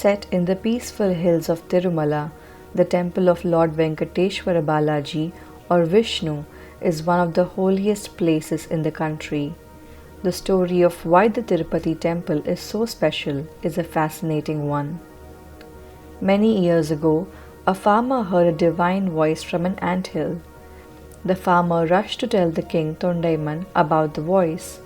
Set in the peaceful hills of Tirumala, the temple of Lord Venkateshwara Balaji or Vishnu is one of the holiest places in the country. The story of why the Tirupati temple is so special is a fascinating one. Many years ago, a farmer heard a divine voice from an anthill. The farmer rushed to tell the king Tondaiman about the voice.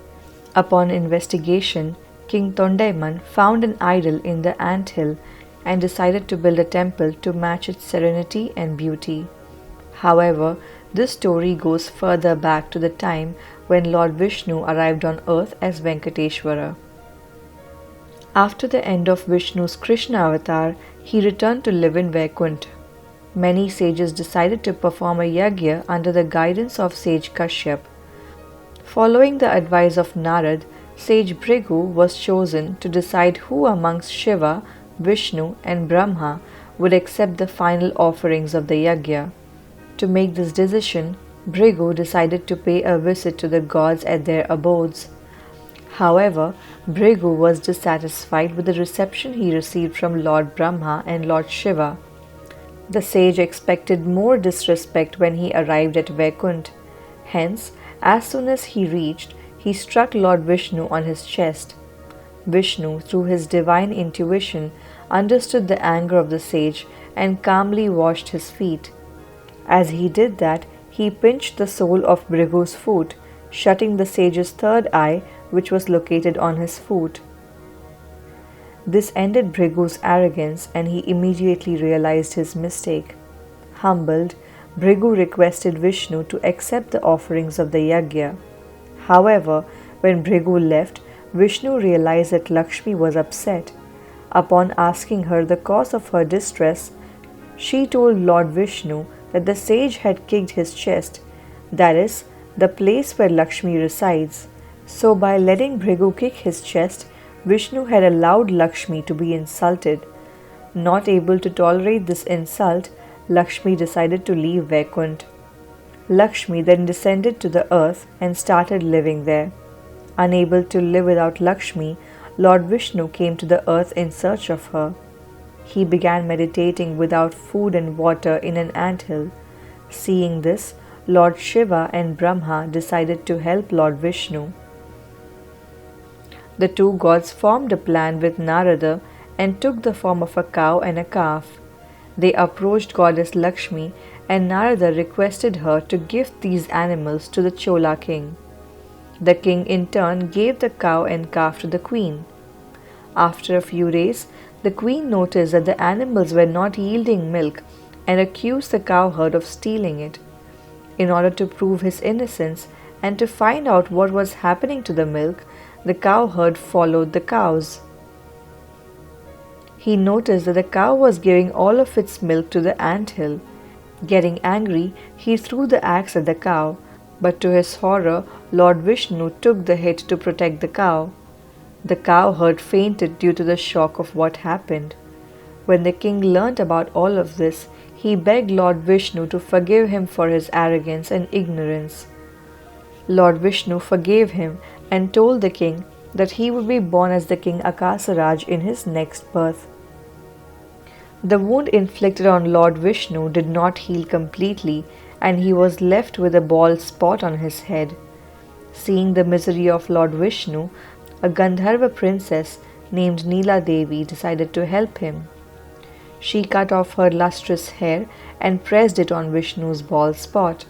Upon investigation, King Tondaiman found an idol in the anthill and decided to build a temple to match its serenity and beauty. However, this story goes further back to the time when Lord Vishnu arrived on earth as Venkateshwara. After the end of Vishnu's Krishna avatar, he returned to live in Vaikuntha. Many sages decided to perform a yagna under the guidance of sage Kashyap. Following the advice of Narad, sage Bhrigu was chosen to decide who amongst Shiva, Vishnu and Brahma would accept the final offerings of the yagna. To make this decision, Bhrigu decided to pay a visit to the gods at their abodes. However, Bhrigu was dissatisfied with the reception he received from Lord Brahma and Lord Shiva. The sage expected more disrespect when he arrived at Vaikuntha. Hence, as soon as he reached, he struck Lord Vishnu on his chest. Vishnu, through his divine intuition, understood the anger of the sage and calmly washed his feet. As he did that, he pinched the sole of Bhrigu's foot, shutting the sage's third eye, which was located on his foot. This ended Bhrigu's arrogance and he immediately realized his mistake. Humbled, Bhrigu requested Vishnu to accept the offerings of the yagna. However, when Bhrigu left, Vishnu realized that Lakshmi was upset. Upon asking her the cause of her distress, she told Lord Vishnu that the sage had kicked his chest, that is, the place where Lakshmi resides. So by letting Bhrigu kick his chest, Vishnu had allowed Lakshmi to be insulted. Not able to tolerate this insult, Lakshmi decided to leave Vaikuntha. Lakshmi then descended to the earth and started living there. Unable to live without Lakshmi, Lord Vishnu came to the earth in search of her. He began meditating without food and water in an anthill. Seeing this, Lord Shiva and Brahma decided to help Lord Vishnu. The two gods formed a plan with Narada and took the form of a cow and a calf. They approached goddess Lakshmi and Narada requested her to gift these animals to the Chola king. The king in turn gave the cow and calf to the queen. After a few days, the queen noticed that the animals were not yielding milk and accused the cowherd of stealing it. In order to prove his innocence and to find out what was happening to the milk, the cowherd followed the cows. He noticed that the cow was giving all of its milk to the anthill. Getting angry, he threw the axe at the cow, but to his horror, Lord Vishnu took the hit to protect the cow. The cowherd fainted due to the shock of what happened. When the king learnt about all of this, he begged Lord Vishnu to forgive him for his arrogance and ignorance. Lord Vishnu forgave him and told the king that he would be born as the king Akasa Raja in his next birth. The wound inflicted on Lord Vishnu did not heal completely and he was left with a bald spot on his head. Seeing the misery of Lord Vishnu, a Gandharva princess named Neela Devi decided to help him. She cut off her lustrous hair and pressed it on Vishnu's bald spot.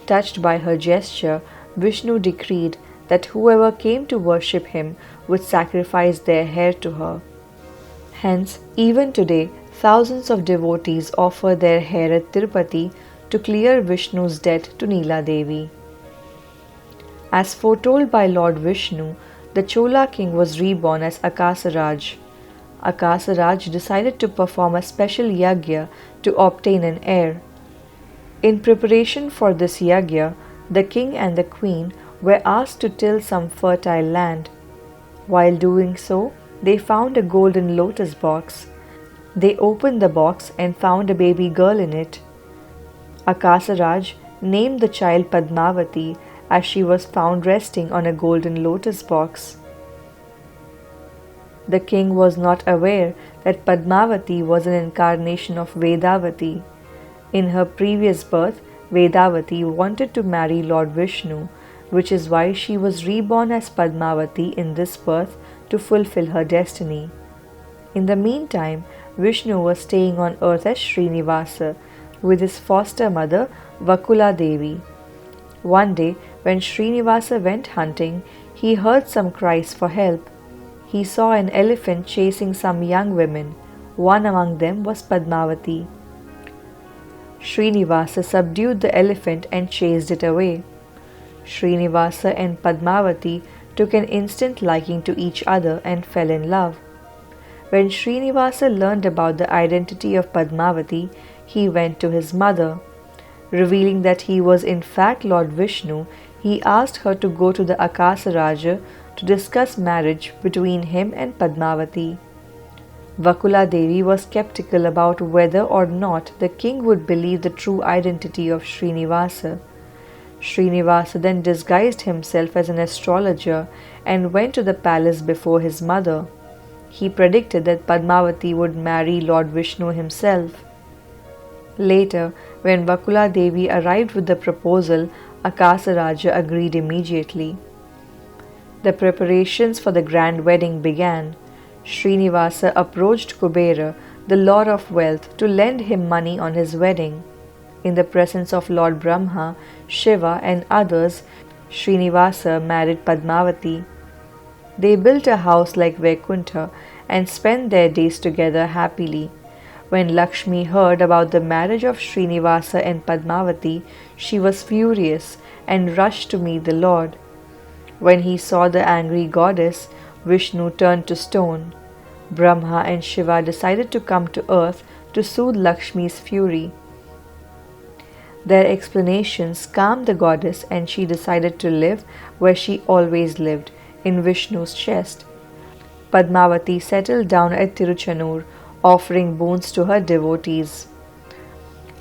Touched by her gesture, Vishnu decreed that whoever came to worship him would sacrifice their hair to her. Hence, even today, thousands of devotees offer their hair at Tirupati to clear Vishnu's debt to Neela Devi. As foretold by Lord Vishnu, the Chola king was reborn as Akasa Raja. Akasa Raja decided to perform a special yagna to obtain an heir. In preparation for this yagna, the king and the queen were asked to till some fertile land. While doing so, they found a golden lotus box. They opened the box and found a baby girl in it. Akasa Raja named the child Padmavati as she was found resting on a golden lotus box. The king was not aware that Padmavati was an incarnation of Vedavati. In her previous birth, Vedavati wanted to marry Lord Vishnu, which is why she was reborn as Padmavati in this birth to fulfill her destiny. In the meantime, Vishnu was staying on earth as Shrinivasa with his foster mother Vakula Devi. One day, when Srinivasa went hunting, he heard some cries for help. He saw an elephant chasing some young women. One among them was Padmavati. Srinivasa subdued the elephant and chased it away. Srinivasa and Padmavati took an instant liking to each other and fell in love. When Srinivasa learned about the identity of Padmavati, he went to his mother. Revealing that he was in fact Lord Vishnu, he asked her to go to the Akasa Raja to discuss marriage between him and Padmavati. Vakula Devi was skeptical about whether or not the king would believe the true identity of Srinivasa. Srinivasa then disguised himself as an astrologer and went to the palace before his mother. He predicted that Padmavati would marry Lord Vishnu himself. Later, when Vakula Devi arrived with the proposal, Akasa Raja agreed immediately. The preparations for the grand wedding began. Srinivasa approached Kubera, the lord of wealth, to lend him money on his wedding. In the presence of Lord Brahma, Shiva, and others, Srinivasa married Padmavati. They built a house like Vaikuntha and spent their days together happily. When Lakshmi heard about the marriage of Srinivasa and Padmavati, she was furious and rushed to meet the Lord. When he saw the angry goddess, Vishnu turned to stone. Brahma and Shiva decided to come to earth to soothe Lakshmi's fury. Their explanations calmed the goddess and she decided to live where she always lived, in Vishnu's chest. Padmavati settled down at Tiruchanur, offering boons to her devotees.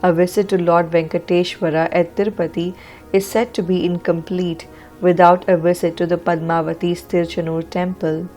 A visit to Lord Venkateshwara at Tirupati is said to be incomplete without a visit to the Padmavati's Tiruchanur temple.